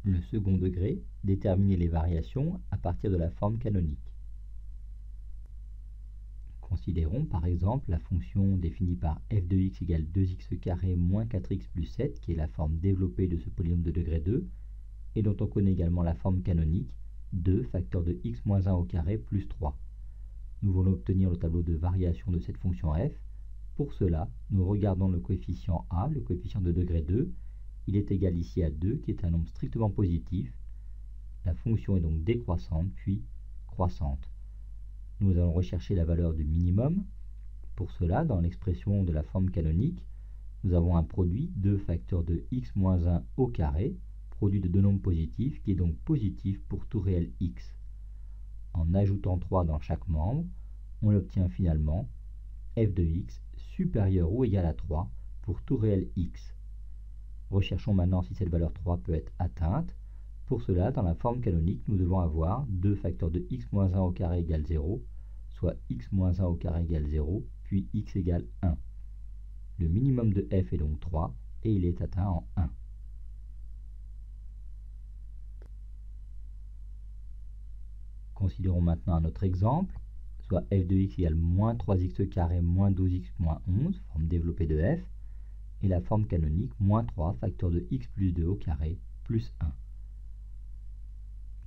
Le second degré, déterminer les variations à partir de la forme canonique. Considérons par exemple la fonction définie par f de x égale 2x carré moins 4x plus 7, qui est la forme développée de ce polynôme de degré 2, et dont on connaît également la forme canonique, 2 facteur de x moins 1 au carré plus 3. Nous voulons obtenir le tableau de variation de cette fonction f. Pour cela, nous regardons le coefficient a, le coefficient de degré 2. Il est égal ici à 2, qui est un nombre strictement positif. La fonction est donc décroissante, puis croissante. Nous allons rechercher la valeur du minimum. Pour cela, dans l'expression de la forme canonique, nous avons un produit 2 facteur de x moins 1 au carré, produit de deux nombres positifs, qui est donc positif pour tout réel x. En ajoutant 3 dans chaque membre, on obtient finalement f de x supérieur ou égal à 3 pour tout réel x. Recherchons maintenant si cette valeur 3 peut être atteinte. Pour cela, dans la forme canonique, nous devons avoir 2 facteurs de x moins 1 au carré égale 0, soit x moins 1 au carré égale 0, puis x égale 1. Le minimum de f est donc 3, et il est atteint en 1. Considérons maintenant un autre exemple, soit f de x égale moins 3x carré moins 12x moins 11, forme développée de f, et la forme canonique moins 3 facteur de x plus 2 au carré plus 1.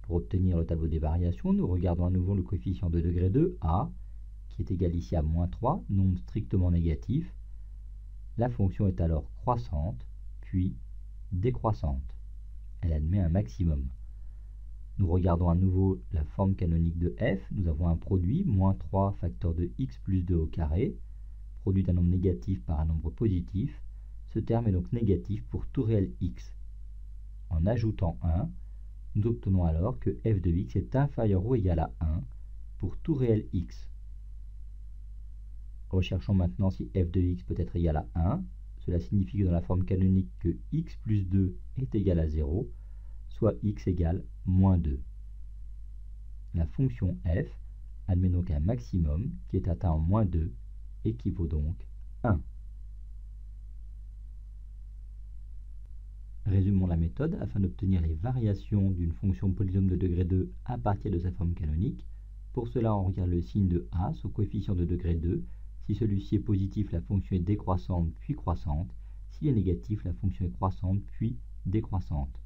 Pour obtenir le tableau des variations, nous regardons à nouveau le coefficient de degré 2, a, qui est égal ici à moins 3, nombre strictement négatif. La fonction est alors croissante, puis décroissante. Elle admet un maximum. Nous regardons à nouveau la forme canonique de f. Nous avons un produit, moins 3 facteur de x plus 2 au carré, produit d'un nombre négatif par un nombre positif. Ce terme est donc négatif pour tout réel x. En ajoutant 1, nous obtenons alors que f de x est inférieur ou égal à 1 pour tout réel x. Recherchons maintenant si f de x peut être égal à 1. Cela signifie que dans la forme canonique que x plus 2 est égal à 0, soit x égale moins 2. La fonction f admet donc un maximum qui est atteint en moins 2 et qui vaut donc 1. Résumons la méthode afin d'obtenir les variations d'une fonction polynôme de degré 2 à partir de sa forme canonique. Pour cela, on regarde le signe de a, son coefficient de degré 2. Si celui-ci est positif, la fonction est décroissante puis croissante. S'il est négatif, la fonction est croissante puis décroissante.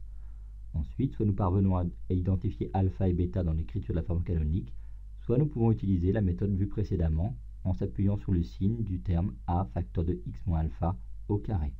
Ensuite, soit nous parvenons à identifier alpha et bêta dans l'écriture de la forme canonique, soit nous pouvons utiliser la méthode vue précédemment en s'appuyant sur le signe du terme a facteur de x moins alpha au carré.